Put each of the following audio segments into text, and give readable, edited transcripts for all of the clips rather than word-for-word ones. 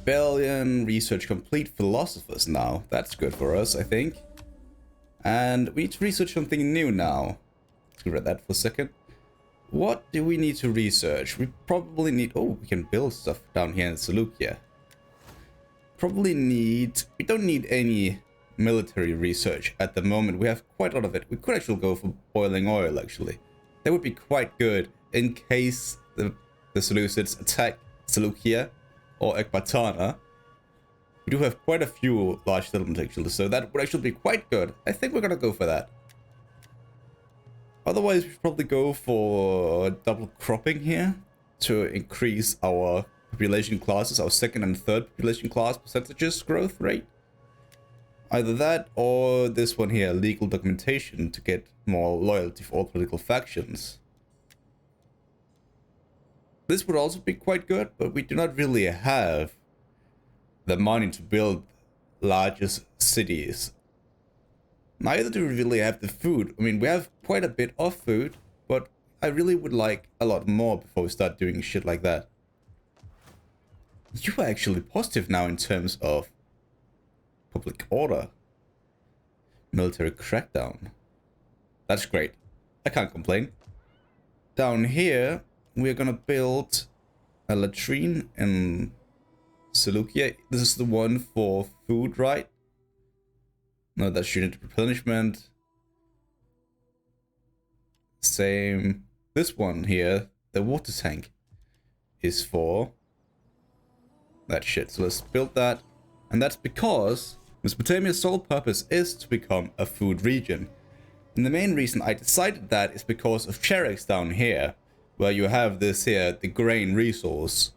rebellion, research complete, philosophers now. That's good for us, I think. And we need to research something new now. Let's read that for a second. What do we need to research? We probably need... Oh, we can build stuff down here in Seleucia. Probably need... We don't need any military research at the moment. We have quite a lot of it. We could actually go for boiling oil, actually. That would be quite good in case the Seleucids attack Seleucia or Ecbatana. We do have quite a few large settlements, actually, so that would actually be quite good. I think we're gonna go for that. Otherwise, we should probably go for double cropping here to increase our population classes, our second and third population class percentages growth rate. Either that or this one here, legal documentation, to get more loyalty for all political factions. This would also be quite good, but we do not really have the money to build largest cities. Neither do we really have the food. I mean, we have quite a bit of food, but I really would like a lot more before we start doing shit like that. You are actually positive now in terms of public order. Military crackdown. That's great. I can't complain. Down here, we're gonna build a latrine in Seleucia. This is the one for food, right? No, that's unit replenishment. Same. This one here, the water tank, is for that shit. So let's build that. And that's because Mesopotamia's sole purpose is to become a food region. And the main reason I decided that is because of Cherax down here, where you have this here, the grain resource,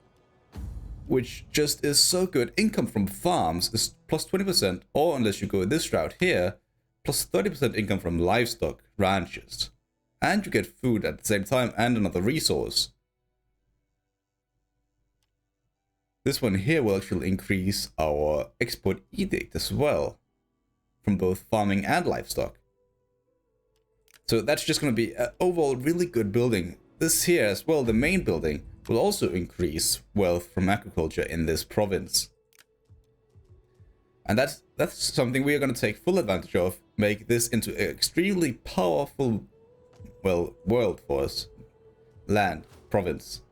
which just is so good. Income from farms is plus 20%, or unless you go this route here, plus 30% income from livestock ranches. And you get food at the same time and another resource. This one here will actually increase our export edict as well, from both farming and livestock. So that's just going to be an overall really good building. This here as well, the main building, will also increase wealth from agriculture in this province. And that's something we are going to take full advantage of, make this into an extremely powerful, well, world for us. Land, province.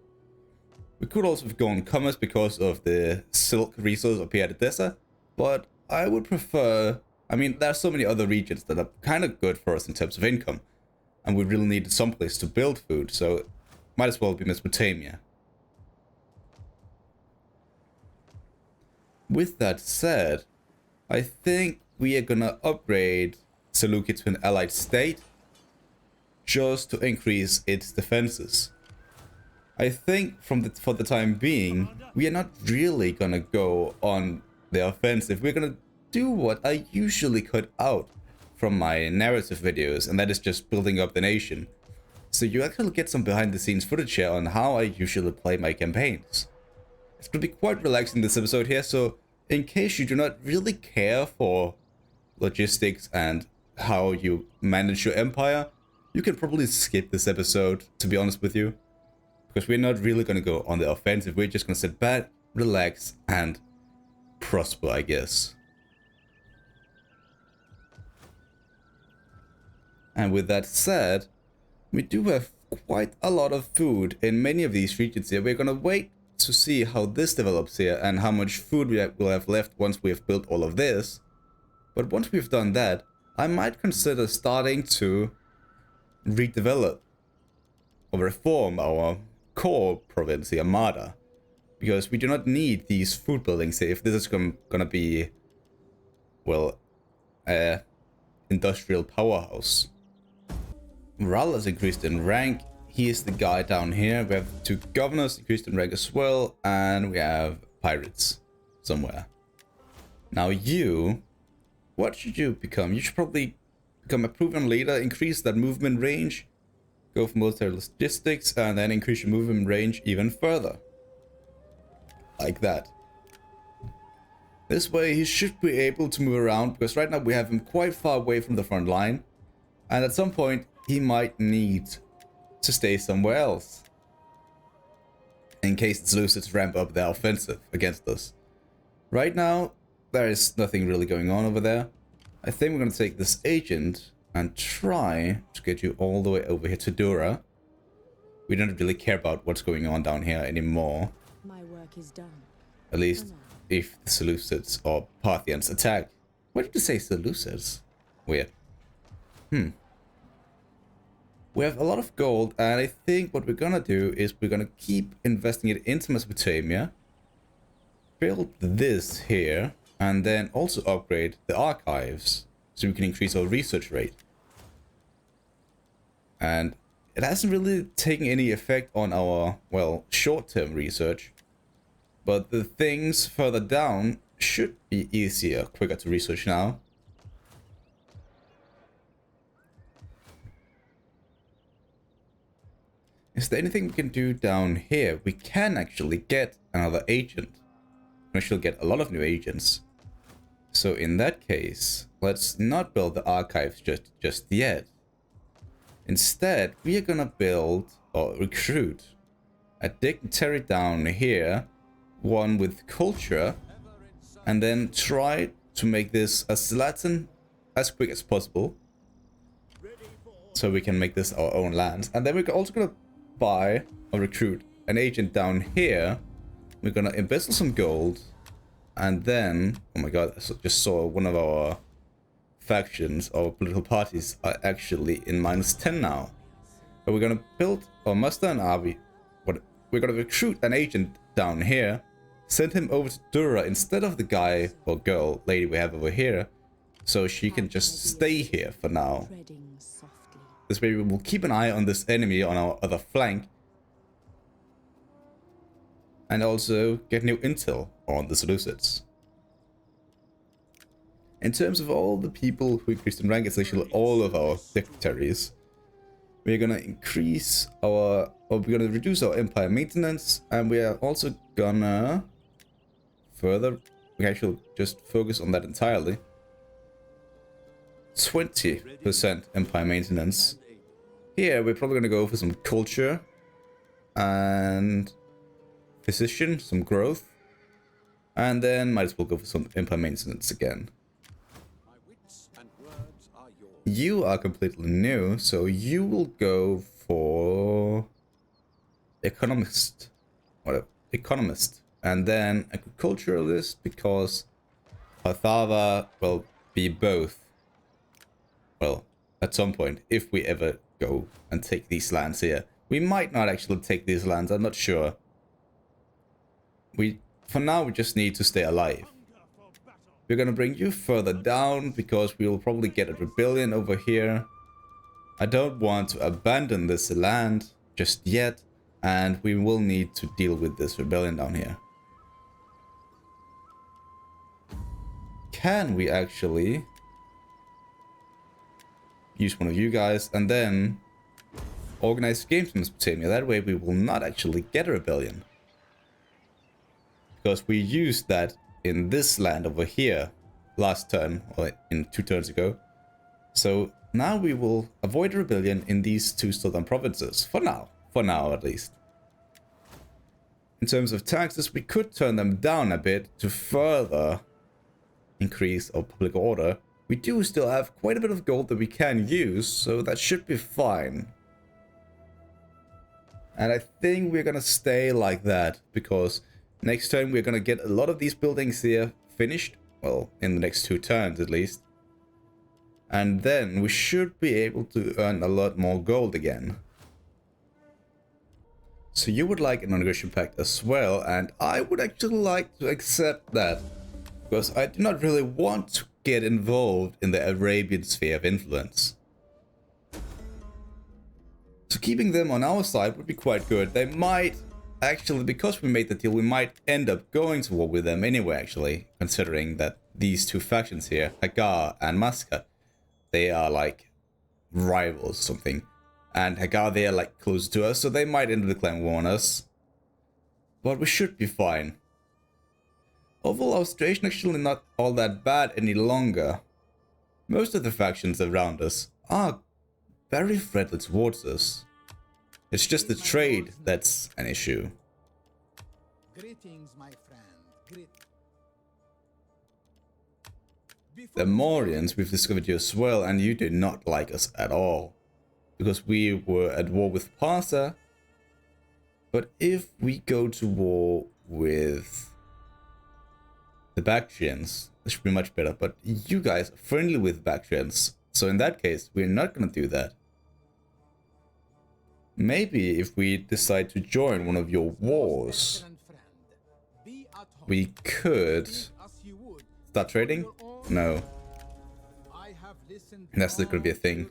We could also go on commerce because of the silk resource of Piedetesa, but I would prefer... I mean, there are so many other regions that are kind of good for us in terms of income, and we really need someplace to build food, so might as well be Mesopotamia. With that said, I think we are gonna upgrade Seleucia to an allied state just to increase its defenses. I think for the time being, we are not really gonna go on the offensive. We're gonna do what I usually cut out from my narrative videos, and that is just building up the nation. So you actually get some behind the scenes footage here on how I usually play my campaigns. It's gonna be quite relaxing this episode here, so in case you do not really care for logistics and how you manage your empire, you can probably skip this episode, to be honest with you. Because we're not really gonna go on the offensive, we're just gonna sit back, relax, and prosper, I guess. And with that said, we do have quite a lot of food in many of these regions here. We're gonna wait to see how this develops here and how much food we will have left once we have built all of this. But once we've done that, I might consider starting to redevelop or reform our core province here, Armada. Because we do not need these food buildings here if this is gonna be, well, industrial powerhouse. Ral has increased in rank. He is the guy down here. We have 2 governors increased in rank as well, and we have pirates somewhere. Now you, what should you become? You should probably become a proven leader, increase that movement range, go for military logistics, and then increase your movement range even further. Like that. This way he should be able to move around, because right now we have him quite far away from the front line, and at some point he might need to stay somewhere else in case the Seleucids ramp up their offensive against us. Right now, there is nothing really going on over there. I think we're going to take this agent and try to get you all the way over here to Dura. We don't really care about what's going on down here anymore. My work is done. At least if the Seleucids or Parthians attack. Why did you say Seleucids? Weird. We have a lot of gold, and I think what we're gonna do is we're gonna keep investing it into Mesopotamia. Build this here, and then also upgrade the archives so we can increase our research rate. And it hasn't really taken any effect on our, well, short-term research. But the things further down should be easier, quicker to research now. Is there anything we can do down here? We can actually get another agent. We should get a lot of new agents. So in that case, let's not build the archives just yet. Instead, we are gonna build or recruit a dignitary down here, one with culture, and then try to make this as Latin as quick as possible, so we can make this our own land. And then we're also gonna buy or recruit an agent down here. We're gonna embezzle some gold, and then, oh my god, I just saw one of our factions or political parties are actually in -10 now. But we're gonna build or muster an army. We're gonna recruit an agent down here, send him over to Dura instead of the guy or girl lady we have over here, so she can just stay here for now. This way we will keep an eye on this enemy on our other flank, and also get new intel on the Seleucids. In terms of all the people who increased in rank, it's actually all of our dignitaries. We're gonna increase our, or we're gonna reduce our empire maintenance, and we are also gonna further, we actually just focus on that entirely. 20% empire maintenance. Here, we're probably gonna go for some culture and physician, some growth, and then might as well go for some empire maintenance again. You are completely new, so you will go for economist, whatever, economist, and then agriculturalist, because Parthava will be both. Well, at some point, if we ever go and take these lands here. We might not actually take these lands, I'm not sure. For now, we just need to stay alive. We're gonna bring you further down because we will probably get a rebellion over here. I don't want to abandon this land just yet, and we will need to deal with this rebellion down here. Can we actually use one of you guys and then organize games in Mesopotamia? That way we will not actually get a rebellion, because we used that in this land over here last turn, or in 2 turns ago. So now we will avoid a rebellion in these 2 southern provinces, for now at least. In terms of taxes, we could turn them down a bit to further increase our public order. We do still have quite a bit of gold that we can use, so that should be fine. And I think we're gonna stay like that, because next turn we're gonna get a lot of these buildings here finished. Well, in the next 2 turns at least. And then we should be able to earn a lot more gold again. So you would like a non-aggression pact as well, and I would actually like to accept that, because I do not really want to get involved in the Arabian sphere of influence. So keeping them on our side would be quite good. They might actually, because we made the deal, we might end up going to war with them anyway, actually, considering that these 2 factions here, Hagar and Muscat, they are like rivals or something. And Hagar, they are like close to us, so they might end up declaring war on us. But we should be fine. Overall, our situation actually not all that bad any longer. Most of the factions around us are very friendly towards us. It's just the trade that's an issue. Greetings, my friend. The Morians, we've discovered you as well, and you do not like us at all. Because we were at war with Persia. But if we go to war with the Bactrians, this should be much better. But you guys are friendly with Bactrians. So in that case, we're not going to do that. Maybe if we decide to join one of your wars, we could start trading? No. That's not going to be a thing.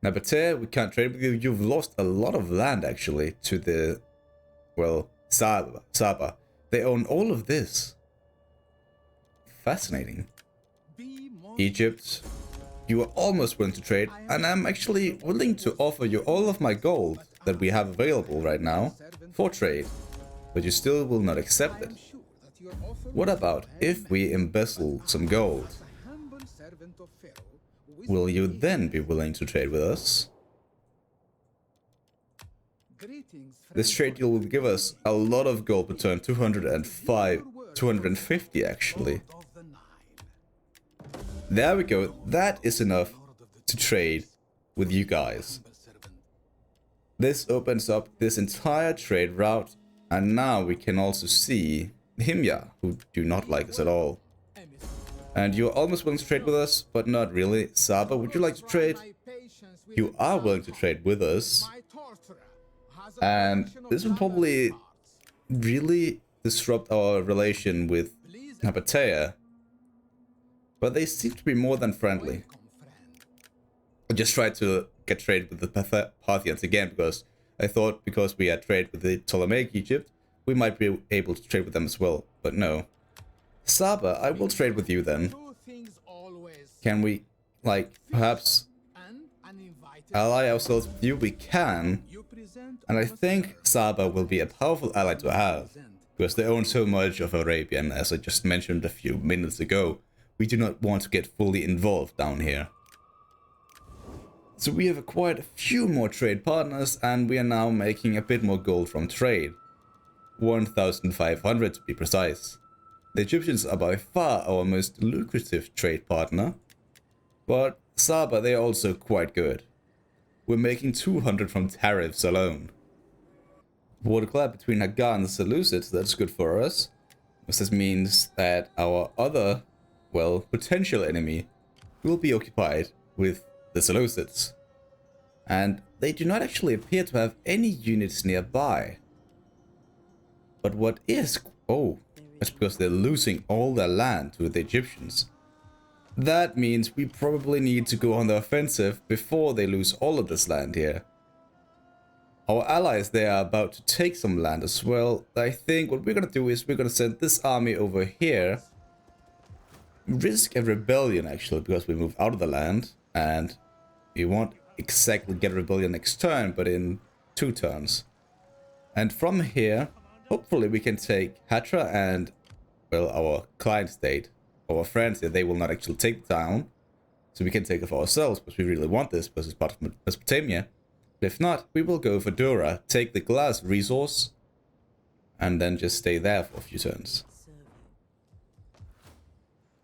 Nabatea, we can't trade with you. You've lost a lot of land actually to the, well, Saba. They own all of this. Fascinating. Egypt, you are almost willing to trade, and I'm actually willing to offer you all of my gold that we have available right now for trade, but you still will not accept it. What about if we embezzle some gold? Will you then be willing to trade with us? This trade deal will give us a lot of gold per turn, 250 actually. There we go, that is enough to trade with you guys. This opens up this entire trade route, and now we can also see Himya, who do not like us at all. And you're almost willing to trade with us, but not really. Saba, would you like to trade? You are willing to trade with us. And this will probably really disrupt our relation with Nabatea. But they seem to be more than friendly. I just tried to get trade with the Parthians again because I thought because we had trade with the Ptolemaic Egypt, we might be able to trade with them as well. But no. Saba, I will trade with you then. Can we, like, perhaps ally ourselves with you? We can. And I think Saba will be a powerful ally to have. Because they own so much of Arabia, and as I just mentioned a few minutes ago, we do not want to get fully involved down here. So we have acquired a few more trade partners, and we are now making a bit more gold from trade. 1,500 to be precise. The Egyptians are by far our most lucrative trade partner, but Saba, they are also quite good. We're making 200 from tariffs alone. Water collab between Hagar and the Seleucids, that's good for us. This means that our other, well, potential enemy will be occupied with the Seleucids. And they do not actually appear to have any units nearby. But what is... oh, that's because they're losing all their land to the Egyptians. That means we probably need to go on the offensive before they lose all of this land here. Our allies, they are about to take some land as well. I think what we're going to do is we're going to send this army over here. Risk a rebellion actually, because we move out of the land. And we won't exactly get a rebellion next turn, but in 2 turns. And from here, hopefully we can take Hatra and, well, our client state, our friends here, they will not actually take the town. So we can take it for ourselves, because we really want this, because it's part of Mesopotamia. But if not, we will go for Dura, take the glass resource, and then just stay there for a few turns.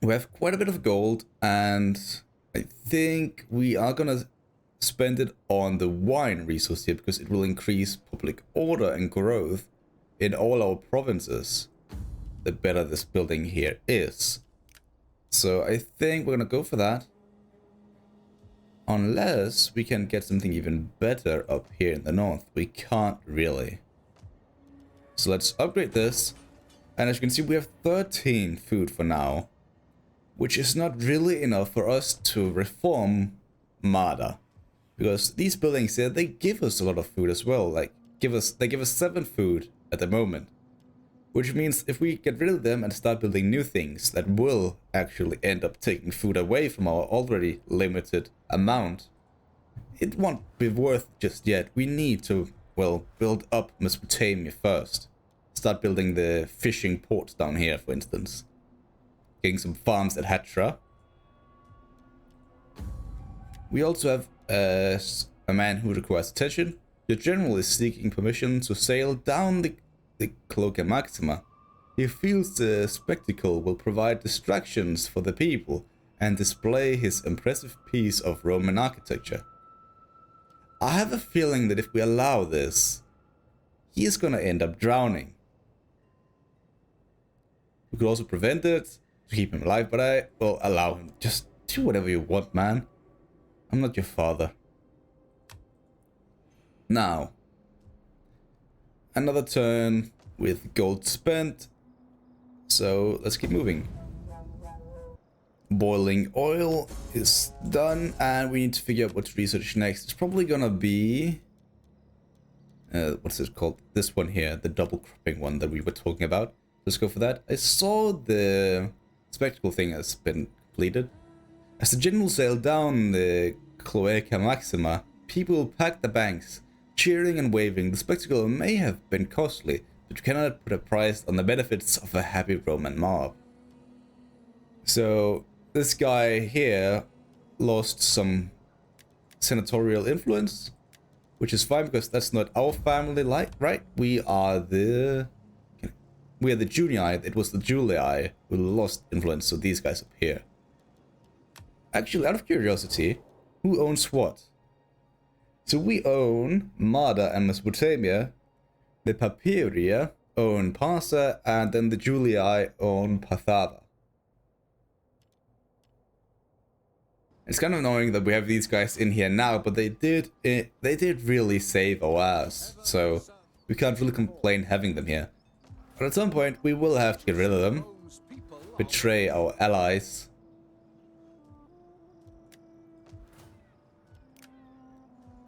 We have quite a bit of gold, and I think we are gonna spend it on the wine resource here, because it will increase public order and growth in all our provinces, the better this building here is. So I think we're gonna go for that. Unless we can get something even better up here in the north. We can't really. So let's upgrade this. And as you can see, we have 13 food for now, which is not really enough for us to reform Mada. Because these buildings here, they give us a lot of food as well. Like, they give us 7 food at the moment. Which means if we get rid of them and start building new things that will actually end up taking food away from our already limited amount, it won't be worth just yet. We need to, well, build up Mesopotamia first. Start building the fishing port down here, for instance. Getting some farms at Hatra. We also have a man who requires attention. The general is seeking permission to sail down the Cloaca Maxima He feels the spectacle will provide distractions for the people and display his impressive piece of Roman architecture. I have a feeling that if we allow this, he is gonna end up drowning. We could also prevent it to keep him alive, but I will allow him. Just do whatever you want, man. I'm not your father. Now, another turn with gold spent. So let's keep moving. Boiling oil is done, and we need to figure out what to research next. It's probably gonna be what's it called? This one here, the double cropping one that we were talking about. Let's go for that. I saw the spectacle thing has been completed. As the general sailed down the Cloaca Maxima, people packed the banks, cheering and waving. The spectacle may have been costly, but you cannot put a price on the benefits of a happy Roman mob. So this guy here lost some senatorial influence, which is fine because that's not our family, like, right? We are the Junii. It was the Julii who lost influence, so these guys up here. Actually, out of curiosity, who owns what? So we own Mada and Mesopotamia, the Papiria own Persia, and then the Julii own Pathala. It's kind of annoying that we have these guys in here now, but they did really save our ass, so we can't really complain having them here. But at some point, we will have to get rid of them, betray our allies.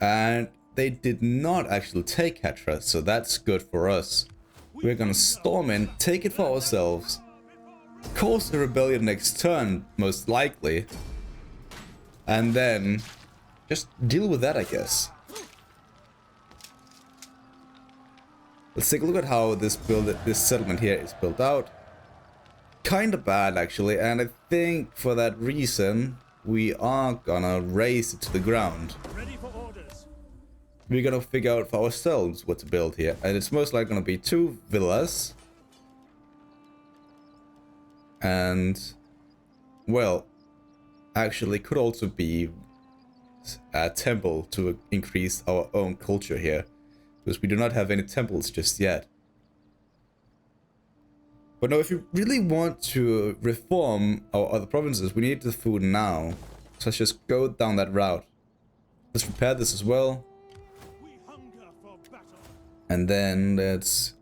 And they did not actually take Hatra, so that's good for us. We're gonna storm in, take it for ourselves, cause a rebellion next turn, most likely, and then just deal with that, I guess. Let's take a look at how this settlement here is built out. Kinda bad, actually, and I think for that reason, we are gonna raise it to the ground. We're gonna figure out for ourselves what to build here, and it's most likely gonna be 2 villas. And, well, actually could also be a temple to increase our own culture here, because we do not have any temples just yet. But no, if you really want to reform our other provinces, we need the food now. So let's just go down that route. Let's repair this as well. And then let's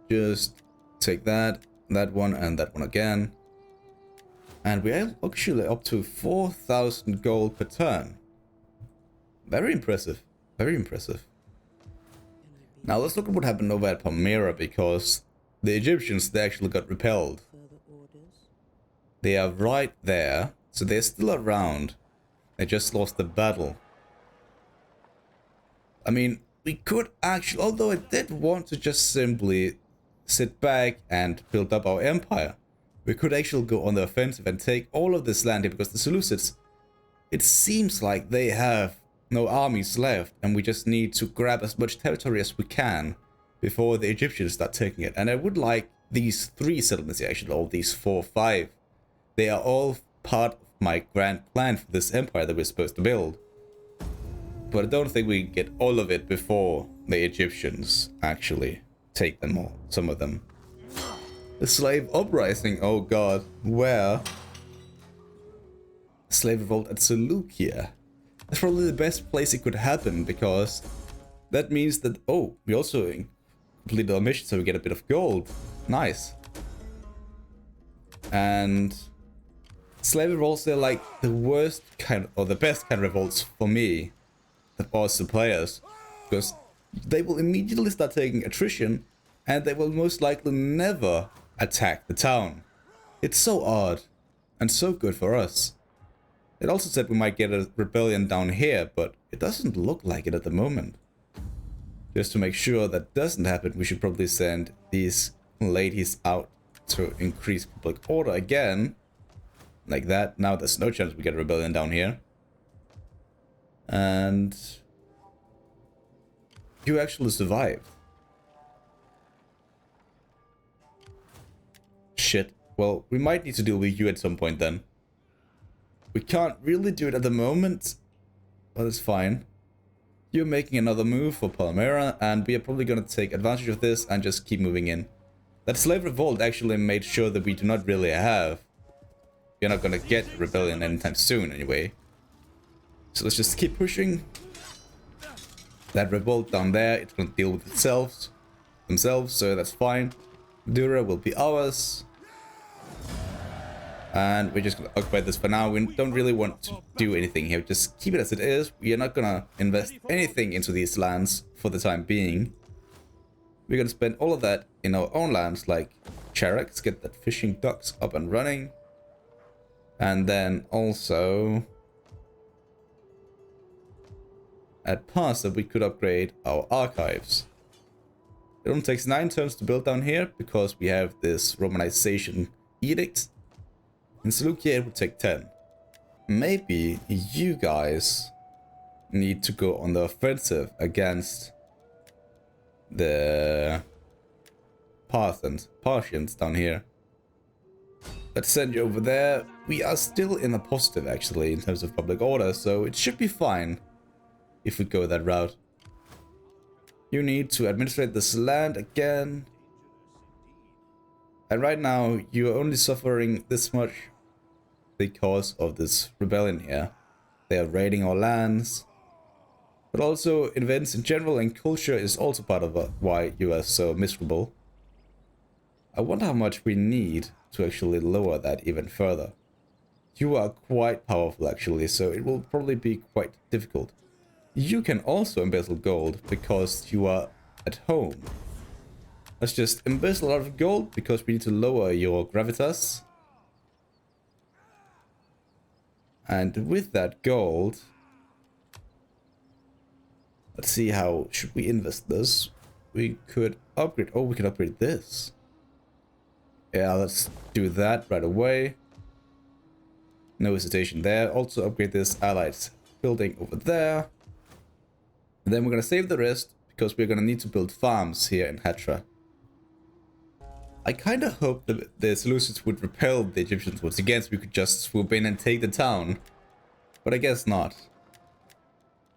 just take that one, and that one again. And we are actually up to 4,000 gold per turn. Very impressive. Very impressive. Now let's look at what happened over at Palmyra, because the Egyptians, they actually got repelled. They are right there, so they're still around. They just lost the battle. I mean, we could actually, although I did want to just simply sit back and build up our empire, we could actually go on the offensive and take all of this land here, because the Seleucids, it seems like they have no armies left, and we just need to grab as much territory as we can before the Egyptians start taking it. And I would like these 3 settlements here, actually, all these 4 or 5. They are all part of my grand plan for this empire that we're supposed to build. But I don't think we can get all of it before the Egyptians actually take them all, some of them. The slave uprising, oh god, where? Slave revolt at Seleucia. That's probably the best place it could happen, because that means that, oh, we also completed our mission, so we get a bit of gold. Nice. And slave revolts, they're like the worst kind, or the best kind of revolts for me, as the players, because they will immediately start taking attrition, and they will most likely never attack the town. It's so odd, and so good for us. It also said we might get a rebellion down here, but it doesn't look like it at the moment. Just to make sure that doesn't happen, we should probably send these ladies out to increase public order again. Like that. Now there's no chance we get a rebellion down here. And you actually survived. shit. Well, we might need to deal with you at some point then. We can't really do it at the moment, but it's fine. You're making another move for Palmyra, and we are probably going to take advantage of this and just keep moving in. That slave revolt actually made sure that we do not really have... We're not going to get a rebellion anytime soon anyway. So let's just keep pushing. That revolt down there, it's going to deal with themselves, so that's fine. Dura will be ours. And we're just going to occupy this for now. We don't really want to do anything here. Just keep it as it is. We are not going to invest anything into these lands for the time being. We're going to spend all of that in our own lands, like Charax, get that fishing docks up and running. And then also... at Persia, we could upgrade our archives. It only takes 9 turns to build down here, because we have this Romanization edict. In Seleucia, it would take 10. Maybe you guys need to go on the offensive against the Parthians down here. Let's send you over there. We are still in a positive, actually, in terms of public order, so it should be fine if we go that route. You need to administrate this land again. And right now, you are only suffering this much because of this rebellion here. They are raiding our lands. But also, events in general and culture is also part of why you are so miserable. I wonder how much we need to actually lower that even further. You are quite powerful, actually, so it will probably be quite difficult. You can also embezzle gold because you are at home. Let's just embezzle a lot of gold because we need to lower your gravitas. And with that gold, let's see how should we invest this. We could upgrade. Oh, we can upgrade this. Yeah, let's do that right away. No hesitation there. Also upgrade this allied building over there. And then we're going to save the rest because we're going to need to build farms here in Hatra. I kind of hoped that the Seleucids would repel the Egyptians once again so we could just swoop in and take the town. But I guess not.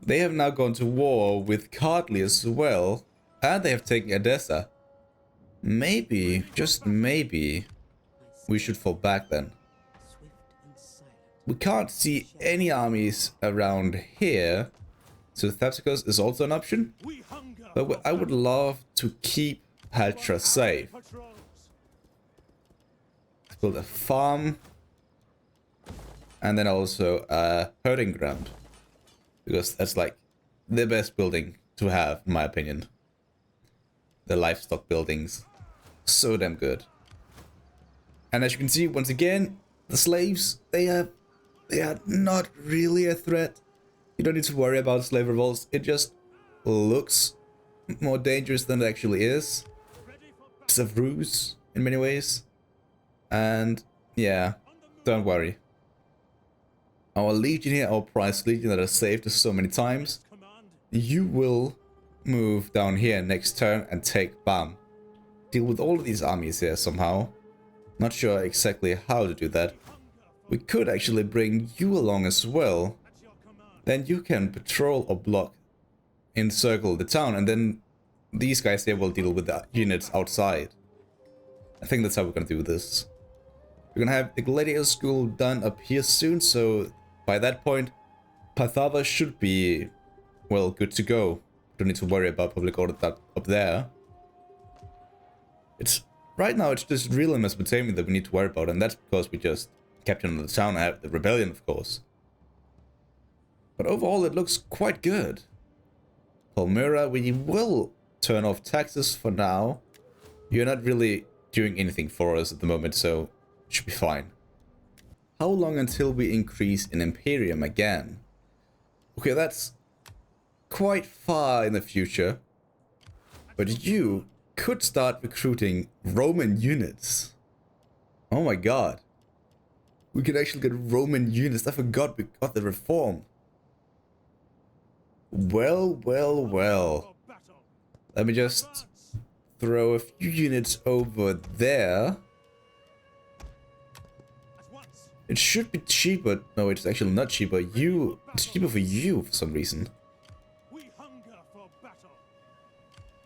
They have now gone to war with Kartli as well. And they have taken Edessa. Maybe, just maybe, we should fall back then. We can't see any armies around here. So Thapsacus is also an option. But I would love to keep Hatra safe. Let's build a farm. And then also a herding ground. Because that's like the best building to have, in my opinion. The livestock buildings. So damn good. And as you can see, once again, the slaves, they are not really a threat. You don't need to worry about slave revolts. It just looks more dangerous than it actually is. It's a ruse in many ways. And yeah, don't worry. Our legion here, our prized legion that are saved us so many times, you will move down here next turn and take Bam. Deal with all of these armies here somehow. Not sure exactly how to do that. We could actually bring you along as well. Then you can patrol or block, encircle the town, and then these guys here will deal with the units outside. I think that's how we're gonna do this. We're gonna have the gladiator school done up here soon, so by that point, Parthava should be, well, good to go. Don't need to worry about public order up there. It's right now it's just real Mesopotamia that we need to worry about, and that's because we just captured the town and have the rebellion, of course. But overall, it looks quite good. Palmyra, we will turn off taxes for now. You're not really doing anything for us at the moment, so it should be fine. How long until we increase in Imperium again? Okay, that's quite far in the future. But you could start recruiting Roman units. Oh my god. We could actually get Roman units. I forgot we got the reform. Well, well, well. Let me just throw a few units over there. It should be cheaper. No, it's actually not cheaper. It's cheaper for you for some reason. We hunger for battle.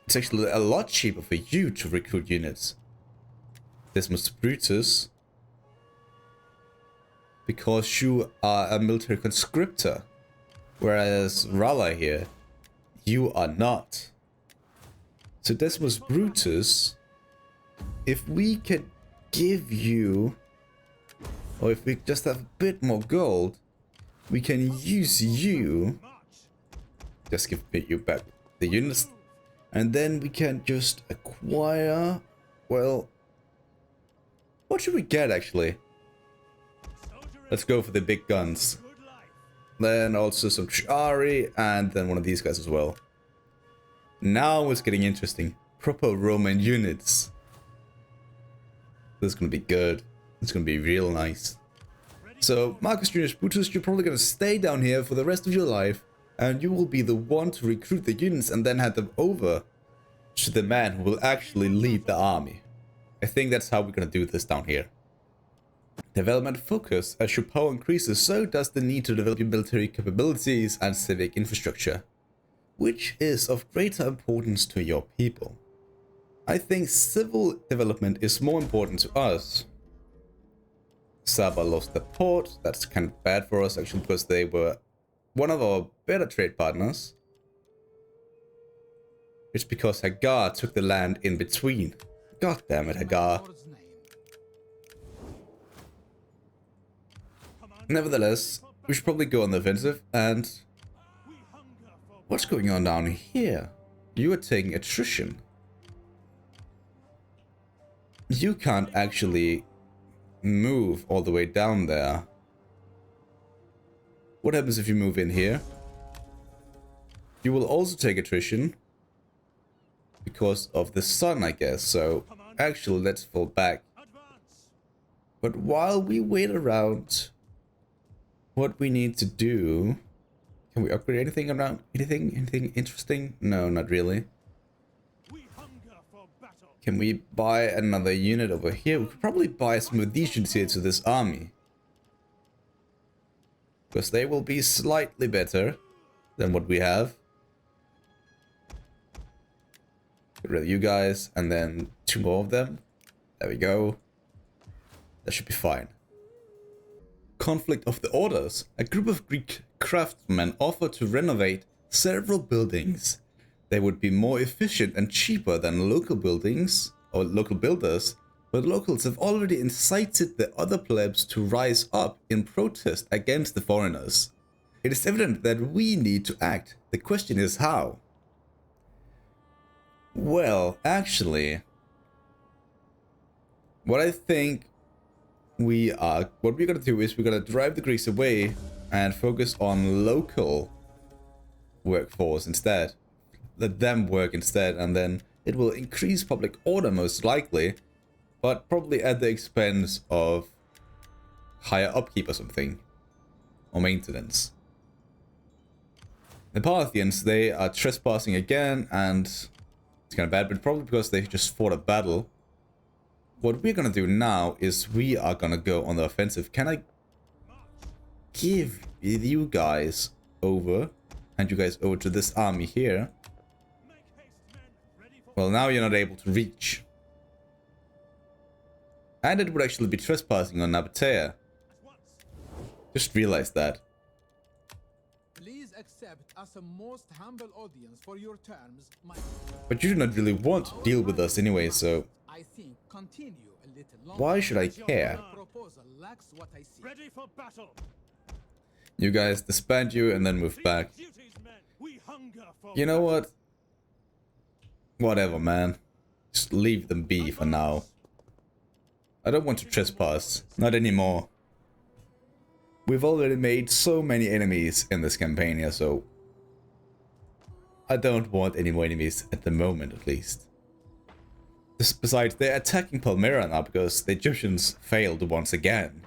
It's actually a lot cheaper for you to recruit units. Decimus Brutus. Because you are a military conscriptor. Whereas Rala here, you are not. So Decimus Brutus, if we can give you, or if we just have a bit more gold, we can use you. Just give you back the units. And then we can just acquire, well, what should we get actually? Let's go for the big guns. Then also some Chari, and then one of these guys as well. Now it's getting interesting. Proper Roman units. This is gonna be good. It's gonna be real nice. So, Marcus Junius Brutus, you're probably gonna stay down here for the rest of your life, and you will be the one to recruit the units and then hand them over to the man who will actually lead the army. I think that's how we're gonna do this down here. Development focus. As your power increases, so does the need to develop your military capabilities and civic infrastructure, which is of greater importance to your people. I think civil development is more important to us. Saba lost the port. That's kind of bad for us actually, because they were one of our better trade partners. It's because Hagar took the land in between. God damn it, Hagar. Nevertheless, we should probably go on the offensive. And what's going on down here? You are taking attrition. You can't actually move all the way down there. What happens if you move in here? You will also take attrition because of the sun, I guess. So actually, let's fall back. But while we wait around, what we need to do... Can we upgrade anything around? Anything interesting? No, not really. Can we buy another unit over here? We could probably buy some of these units here to this army. Because they will be slightly better than what we have. Get rid of you guys, and then 2 more of them. There we go. That should be fine. Conflict of the Orders. A group of Greek craftsmen offered to renovate several buildings. They would be more efficient and cheaper than local buildings or local builders, but locals have already incited the other plebs to rise up in protest against the foreigners. It is evident that we need to act. The question is how? Well, actually, what we're gonna do is we're gonna drive the Greeks away and focus on local workforce instead. Let them work instead, and then it will increase public order most likely, but probably at the expense of higher upkeep or something, or maintenance. The Parthians, they are trespassing again, and it's kind of bad, but probably because they just fought a battle. What we're gonna do now is we are gonna go on the offensive. Can I give you guys over, hand you guys over to this army here? Well, now you're not able to reach. And it would actually be trespassing on Nabatea. Just realized that. Please accept as a most humble audience for your terms, my... But you do not really want to deal with us anyway, so... I think continue a little longer. Why should I care? Proposal lacks what I see. Ready for battle. You guys disband you and then move back. You know what? Whatever, man. Just leave them be for now. I don't want to trespass. Not anymore. We've already made so many enemies in this campaign here, so... I don't want any more enemies at the moment, at least. Besides, they're attacking Palmyra now because the Egyptians failed once again.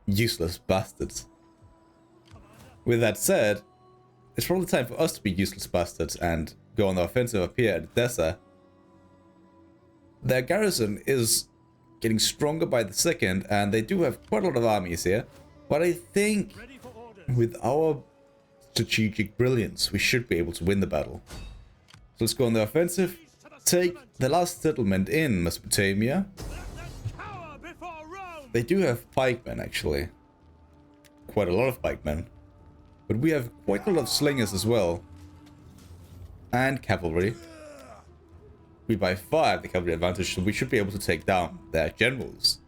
Useless bastards. With that said, it's probably time for us to be useless bastards and go on the offensive up here at Edessa. Their garrison is getting stronger by the second, and they do have quite a lot of armies here. But I think Ready for orders. with our strategic brilliance, we should be able to win the battle. So let's go on the offensive. Take the last settlement in Mesopotamia. Let them cower before Rome. They do have pikemen, actually. Quite a lot of pikemen. But we have quite a lot of slingers as well. And cavalry. We by far have the cavalry advantage, so we should be able to take down their generals.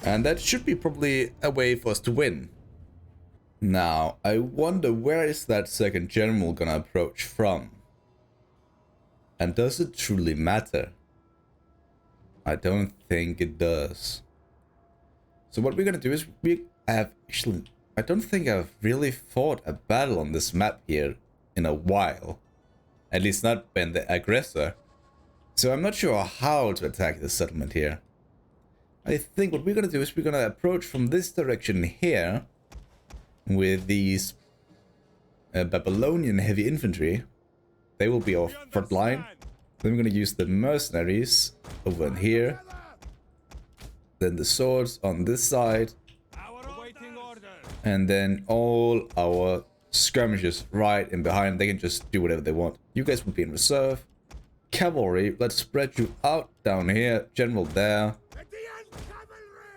And that should be probably a way for us to win. Now, I wonder where is that second general gonna approach from? And does it truly matter? I don't think it does. So what we're gonna do is I don't think I've really fought a battle on this map here in a while. At least not been the aggressor. So I'm not sure how to attack this settlement here. I think what we're gonna do is we're gonna approach from this direction here with these Babylonian heavy infantry. They will be our front line. Then we're gonna use the mercenaries over in here. Then the swords on this side. Awaiting orders. And then all our skirmishers right in behind. They can just do whatever they want. You guys will be in reserve. Cavalry, let's spread you out down here. General there.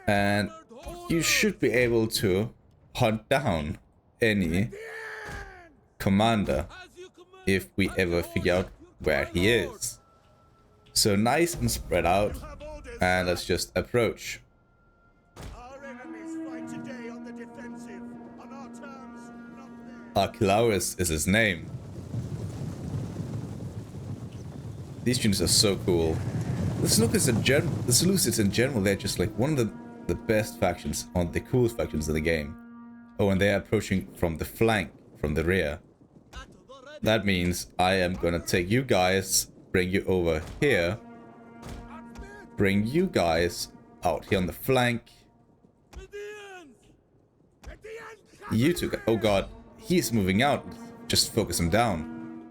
And you should be able to hunt down any commander if we ever figure out where he is. So nice and spread out. And let's just approach. Our enemies fight today on the defensive. On our terms, not theirs. Archelaus is his name. These units are so cool. The Seleucids in general, they're just like one of the best factions, on the coolest factions in the game. Oh, and they're approaching from the flank, from the rear. That means I am gonna take you guys, bring you over here, bring you guys out here on the flank. You two, oh god, he's moving out. Just focus him down.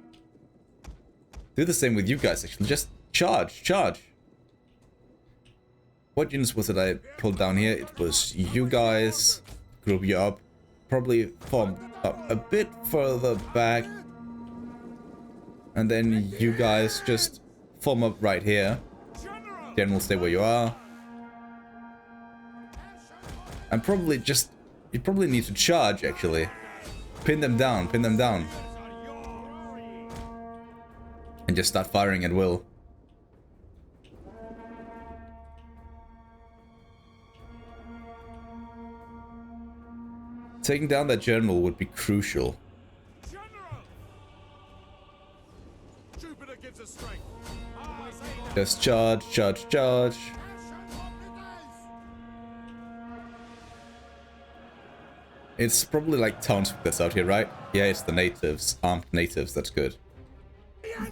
Do the same with you guys, actually. Just charge, charge. What units was it I pulled down here? It was you guys. Group you up. Probably form up a bit further back. And then you guys just form up right here. General, stay where you are. And probably just... You probably need to charge, actually. Pin them down, pin them down. And just start firing at will. Taking down that general would be crucial. Jupiter gives us strength. Just charge, charge, charge. It's probably like townsfolk that's out here, right? Yeah, it's the natives. Armed natives, that's good.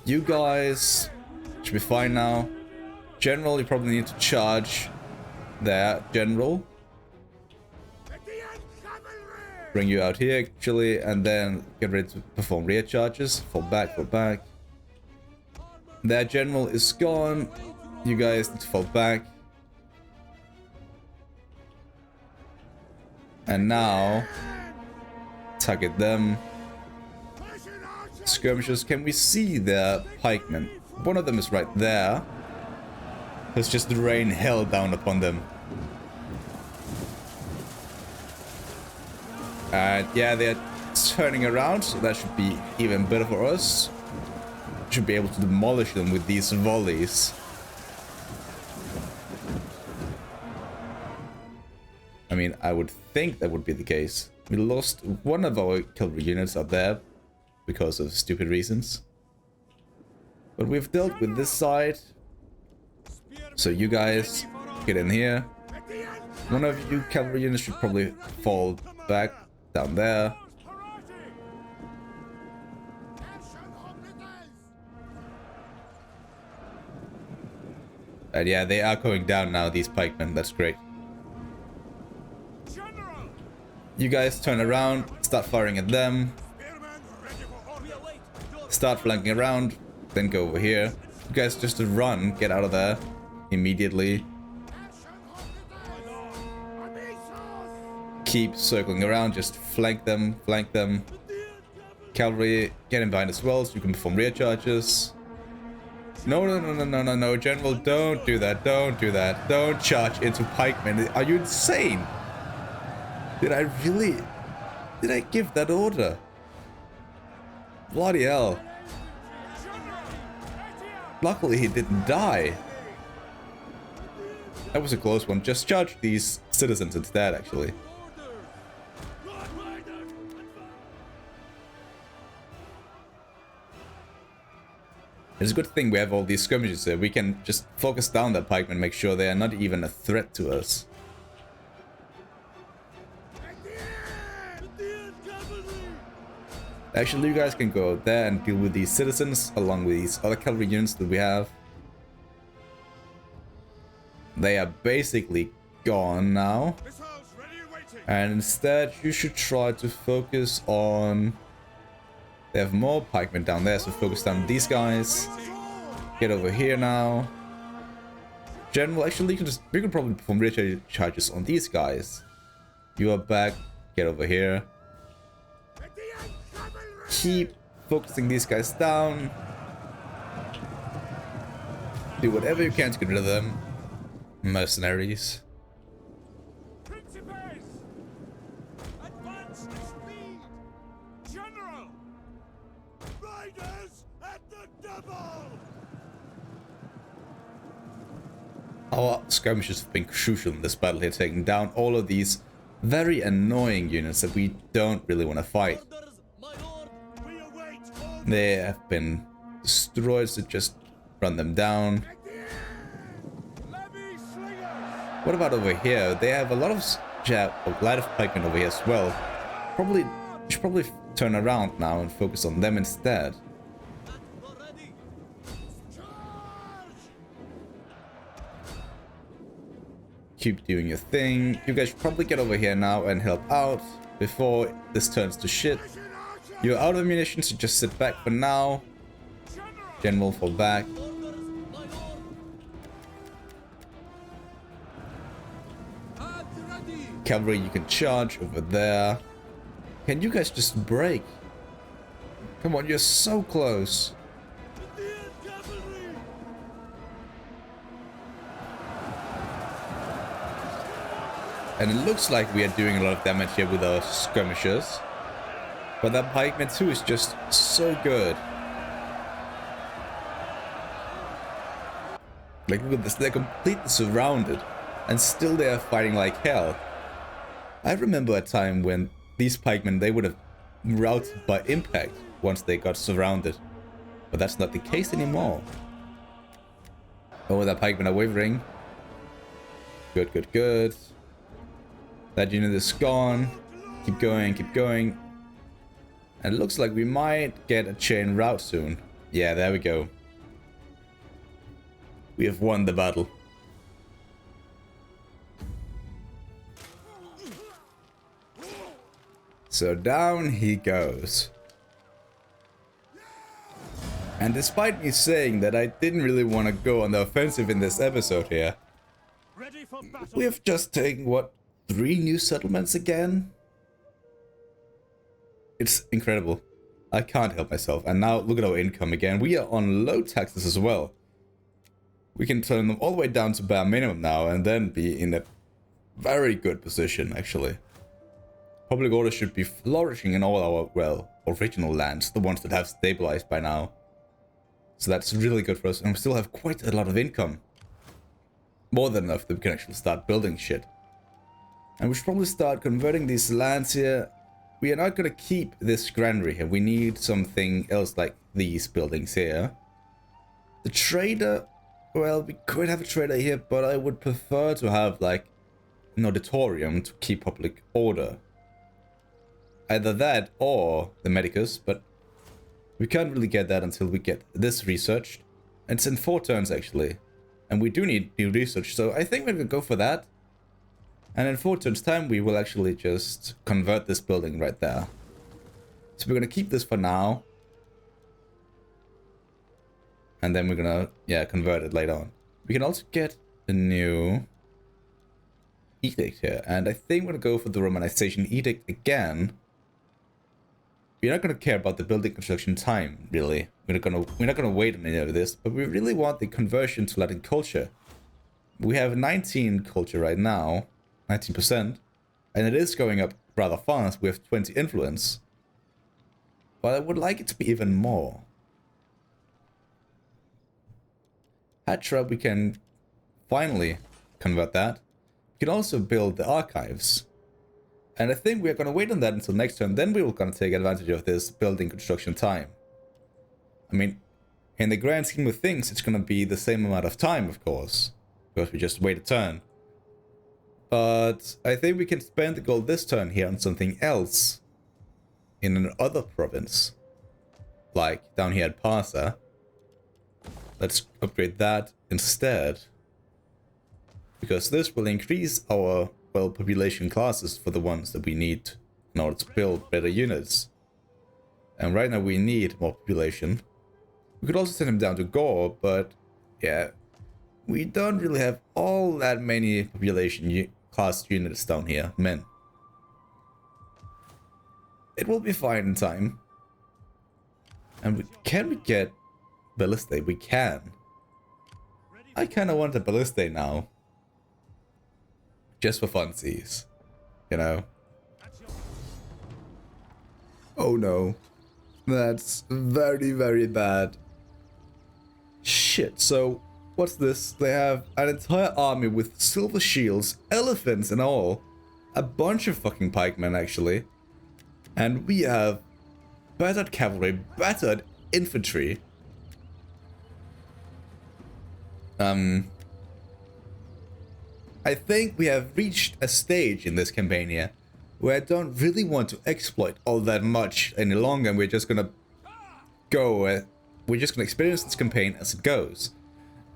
You guys should be fine now. General, you probably need to charge there. General. Bring you out here, actually, and then get ready to perform rear charges. Fall back, fall back. Their general is gone. You guys need to fall back. And now, target them. Skirmishers, can we see their pikemen? One of them is right there. Let's just rain hell down upon them. And yeah, they're turning around, so that should be even better for us. Should be able to demolish them with these volleys. I mean, I would think that would be the case. We lost one of our cavalry units up there because of stupid reasons. But we've dealt with this side. So you guys get in here. One of you cavalry units should probably fall back down there. And yeah, they are going down now, these pikemen. That's great. You guys turn around, start firing at them. Start flanking around, then go over here. You guys just run, get out of there. immediately. Keep circling around, just flank them, flank them. Cavalry, get in behind as well so you can perform rear charges. No, General, don't do that, don't do that. Don't charge into pikemen. Are you insane? Did I really... Did I give that order? Bloody hell. Luckily he didn't die. That was a close one. Just charge these citizens instead, actually. It's a good thing we have all these skirmishes here. We can just focus down the pikemen, make sure they are not even a threat to us. Actually, you guys can go out there and deal with these citizens along with these other cavalry units that we have. They are basically gone now. And instead, you should try to focus on... They have more pikemen down there, so focus down these guys. Get over here now. General, actually, we can probably perform rear charges on these guys. You are back. Get over here. Keep focusing these guys down. Do whatever you can to get rid of them. Mercenaries. Our skirmishes have been crucial in this battle here, taking down all of these very annoying units that we don't really want to fight. They have been destroyed, so just run them down. What about over here? They have a lot of pikemen over here as well. Should probably turn around now and focus on them instead. Keep doing your thing. You guys should probably get over here now and help out before this turns to shit. You're out of ammunition, so just sit back for now. General, fall back. Cavalry, you can charge over there. Can you guys just break? Come on, you're so close. And it looks like we are doing a lot of damage here with our skirmishers. But that pikeman too is just so good. Like, look at this, they're completely surrounded. And still they are fighting like hell. I remember a time when these pikemen, they would have routed by impact once they got surrounded. But that's not the case anymore. Oh, that pikemen are wavering. Good, good, good. That unit is gone. Keep going, keep going. And it looks like we might get a chain route soon. Yeah, there we go. We have won the battle. So down he goes. And despite me saying that I didn't really want to go on the offensive in this episode here, we have just taken, what, 3 new settlements again? It's incredible. I can't help myself. And now look at our income again. We are on low taxes as well. We can turn them all the way down to bare minimum now and then be in a very good position, actually. Public order should be flourishing in all our, well, original lands, the ones that have stabilized by now. So that's really good for us, and we still have quite a lot of income. More than enough that we can actually start building shit. And we should probably start converting these lands here. We are not going to keep this granary here. We need something else like these buildings here. The trader, well, we could have a trader here, but I would prefer to have like an auditorium to keep public order. Either that or the medicus, but we can't really get that until we get this researched. It's in 4 turns actually. And we do need new research, so I think we're going to go for that. And in 4 turns time, we will actually just convert this building right there. So we're going to keep this for now. And then we're going to, yeah, convert it later on. We can also get a new edict here, and I think we're gonna go for the Romanization edict again. We're not gonna care about the building construction time, really. We're not gonna wait on any of this, but we really want the conversion to Latin culture. We have 19 culture right now, 19%, and it is going up rather fast. We have 20 influence, but I would like it to be even more. Hatra, we can finally convert that. We can also build the archives. And I think we're going to wait on that until next turn, then we're going to take advantage of this building construction time. I mean, in the grand scheme of things, it's going to be the same amount of time, of course, because we just wait a turn. But I think we can spend the gold this turn here on something else in another province, like down here at Persia. Let's upgrade that instead, because this will increase our, well, population classes for the ones that we need in order to build better units. And right now we need more population. We could also send him down to Gore, but yeah, we don't really have all that many population class units down here, men. It will be fine in time. And can we get Ballista? We can. I kind of want a Ballista now. Just for funsies. You know? Oh no. That's very, very bad. Shit, so what's this? They have an entire army with silver shields, elephants and all. A bunch of fucking pikemen, actually. And we have battered cavalry, battered infantry. I think we have reached a stage in this campaign here where I don't really want to exploit all that much any longer, and we're just gonna go, we're just gonna experience this campaign as it goes.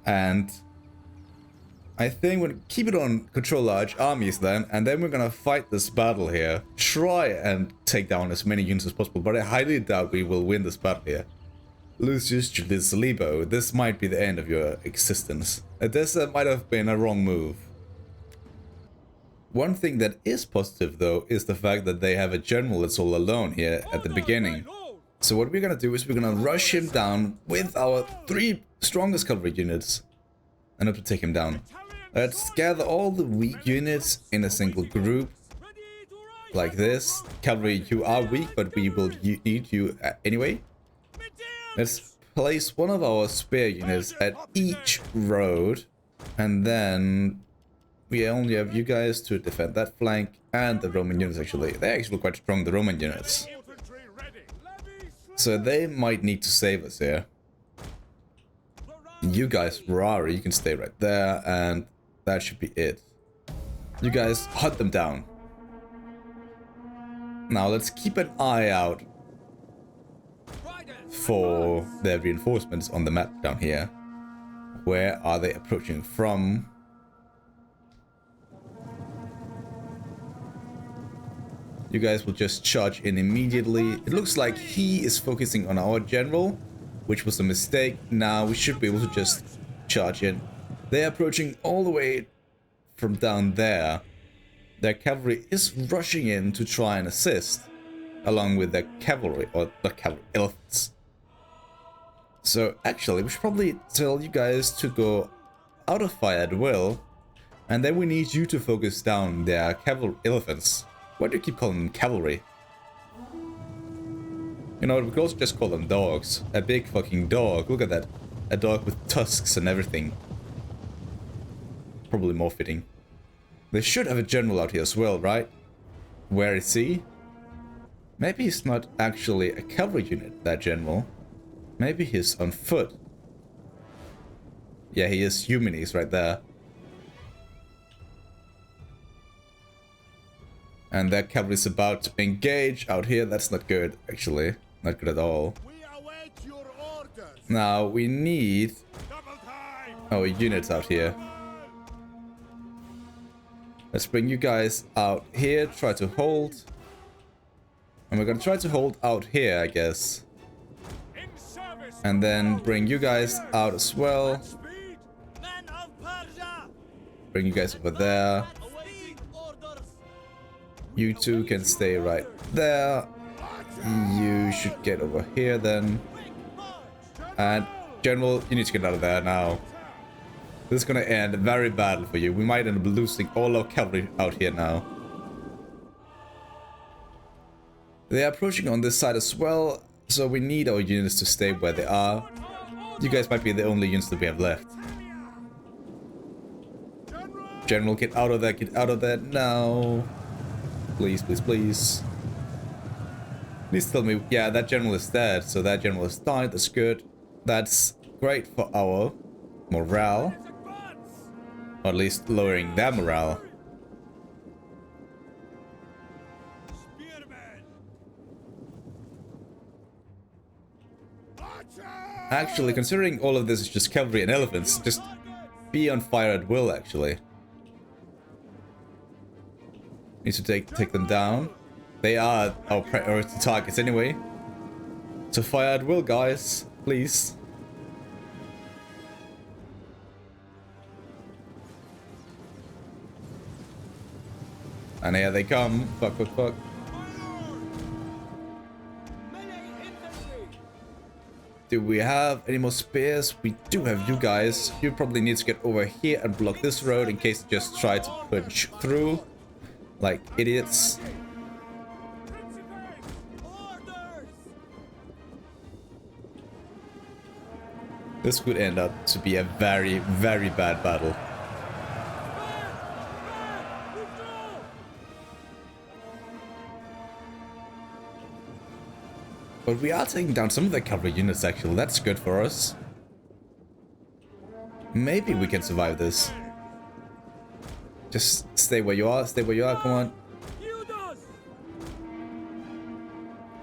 And I think we're gonna keep it on control large armies then, and then we're gonna fight this battle here. Try and take down as many units as possible, but I highly doubt we will win this battle here. Lucius Julius Libo, this might be the end of your existence. This might have been a wrong move. One thing that is positive though is the fact that they have a general that's all alone here at the beginning. So what we're gonna do is we're gonna rush him down with our 3 strongest cavalry units and hope to take him down. Let's gather all the weak units in a single group like this. Cavalry, you are weak, but we will need you anyway. Let's place one of our spear units at each road, and then we only have you guys to defend that flank, and the Roman units actually. They're actually quite strong, the Roman units. So they might need to save us here. You guys, Rari, you can stay right there, and that should be it. You guys, hunt them down. Now let's keep an eye out for their reinforcements on the map down here. Where are they approaching from? You guys will just charge in immediately. It looks like he is focusing on our general, which was a mistake. Now we should be able to just charge in. They're approaching all the way from down there. Their cavalry is rushing in to try and assist, along with their cavalry, or the cavalry elephants. So actually, we should probably tell you guys to go out of fire at will, and then we need you to focus down their cavalry elephants. Why do you keep calling them cavalry? You know, we could also just call them dogs. A big fucking dog. Look at that. A dog with tusks and everything. Probably more fitting. They should have a general out here as well, right? Where is he? Maybe he's not actually a cavalry unit, that general. Maybe he's on foot. Yeah, he is human. He's right there. And their cavalry's about to engage out here. That's not good, actually. Not good at all. We await your orders. Now, we need Double time. our units out here. Let's bring you guys out here. Try to hold. And we're gonna try to hold out here, I guess. In service. And then bring you guys out as well. Speed. Men of bring you guys over there. You two can stay right there. You should get over here then. And General, you need to get out of there now. This is gonna end very badly for you. We might end up losing all our cavalry out here now. They are approaching on this side as well, so we need our units to stay where they are. You guys might be the only units that we have left. General, get out of there now. Please, please, please. Please tell me, yeah, that general is dead, so that general has died, that's good. That's great for our morale. Or at least lowering their morale. Actually, considering all of this is just cavalry and elephants, just be on fire at will, actually. Need to take them down. They are our priority targets anyway. So fire at will, guys. Please. And here they come. Fuck, fuck, fuck. Do we have any more spears? We do have you guys. You probably need to get over here and block this road in case they just try to punch through. Like idiots. This could end up to be a very, very bad battle. But we are taking down some of the cavalry units actually. That's good for us. Maybe we can survive this. Just stay where you are, come on.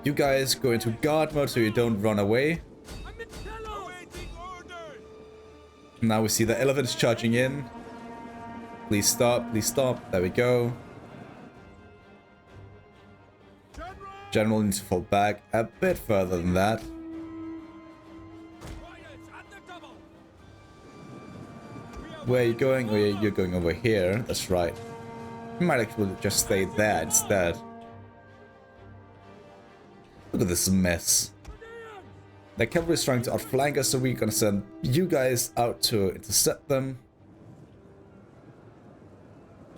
You guys go into guard mode so you don't run away. Now we see the elephants charging in. Please stop, please stop. There we go. General needs to fall back a bit further than that. Where are you going? Oh yeah, you're going over here. That's right. You might actually just stay there instead. Look at this mess. The cavalry is trying to outflank us, so we're gonna send you guys out to intercept them.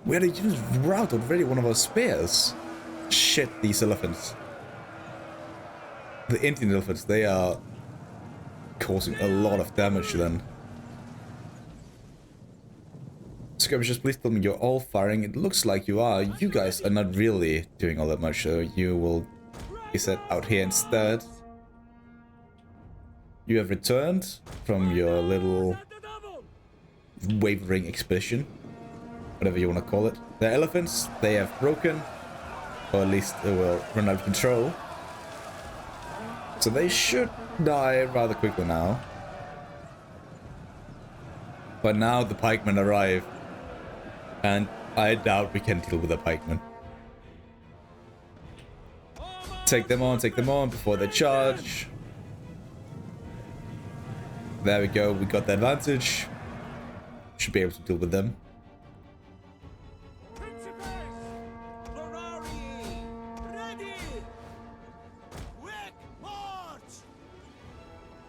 We had a huge rout already, one of our spears. Shit, these elephants. The Indian elephants, they are causing a lot of damage then. Skirmishers, please tell me you're all firing. It looks like you are. You guys are not really doing all that much, so you will be set out here instead. You have returned from your little wavering expedition, whatever you want to call it. The elephants, they have broken, or at least they will run out of control. So they should die rather quickly now. But now the pikemen arrive, and I doubt we can deal with the pikemen. Take them on before they charge. There we go, we got the advantage. Should be able to deal with them.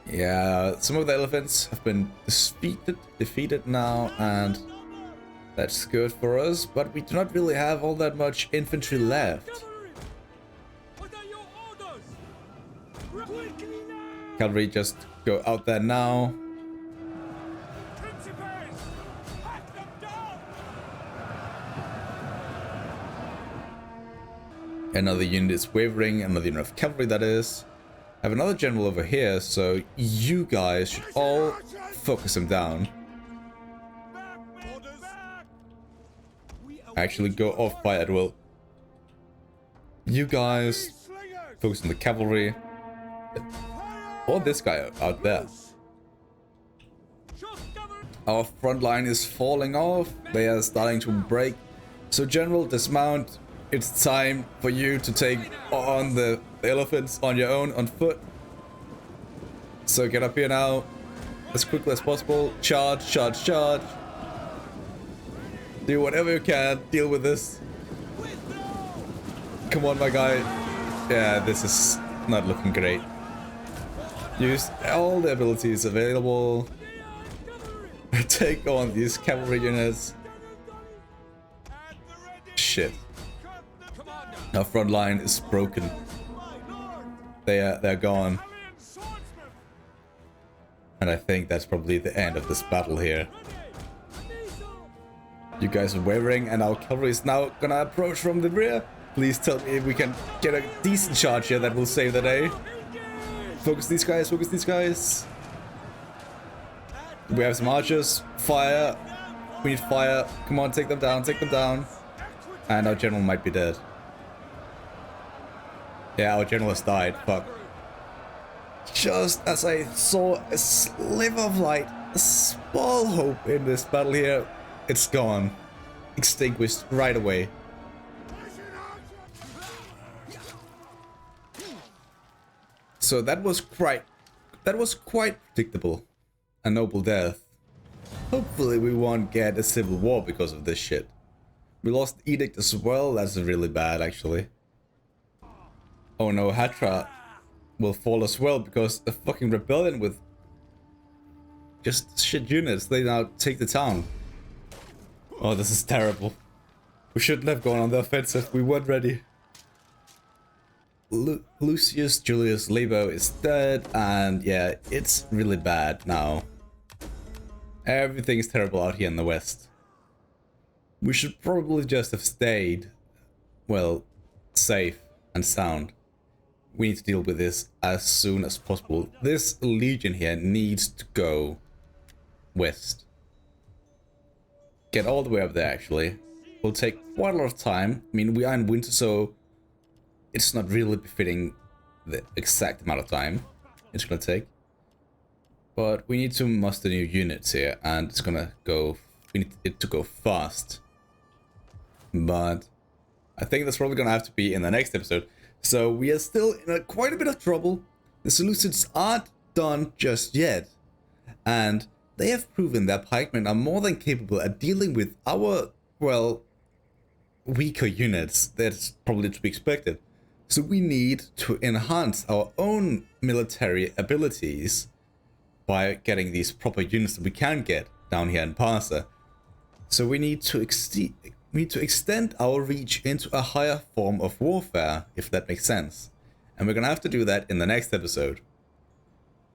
Yeah, some of the elephants have been defeated now, and that's good for us, but we do not really have all that much infantry left. Cavalry, just go out there now. Another unit is wavering, another unit of cavalry that is. I have another general over here, so you guys should all focus him down. Actually go off fire at will. You guys focus on the cavalry. Or this guy out there. Our front line is falling off. They are starting to break. So general, dismount. It's time for you to take on the elephants on your own, on foot. So get up here now, as quickly as possible. Charge, charge, charge. Do whatever you can. Deal with this. Come on, my guy. Yeah, this is not looking great. Use all the abilities available. Take on these cavalry units. Shit. Our front line is broken. They're gone. And I think that's probably the end of this battle here. You guys are wavering and our cavalry is now gonna approach from the rear. Please tell me if we can get a decent charge here that will save the day. Focus these guys, focus these guys. We have some archers. Fire. We need fire. Come on, take them down, take them down. And our general might be dead. Yeah, our general has died. Fuck. Just as I saw a sliver of light, a small hope in this battle here, it's gone. Extinguished right away. So that was quite predictable. A noble death. Hopefully we won't get a civil war because of this shit. We lost Edict as well, that's really bad actually. Oh no, Hatra will fall as well because a fucking rebellion with just shit units, they now take the town. Oh, this is terrible. We shouldn't have gone on the offensive, we weren't ready. Lucius Julius Lebo is dead, and yeah, it's really bad now. Everything is terrible out here in the west. We should probably just have stayed, well, safe and sound. We need to deal with this as soon as possible. This legion here needs to go west. Get all the way up there, actually. Will take quite a lot of time. I mean, we are in winter, so it's not really befitting the exact amount of time it's gonna take. But we need to muster new units here, and it's gonna go. We need it to go fast. But I think that's probably gonna have to be in the next episode. So we are still in quite a bit of trouble. The Seleucids aren't done just yet, and they have proven their pikemen are more than capable at dealing with our, well, weaker units. That's probably to be expected. So we need to enhance our own military abilities by getting these proper units that we can get down here in Persia. So we need to extend our reach into a higher form of warfare, if that makes sense. And we're gonna have to do that in the next episode.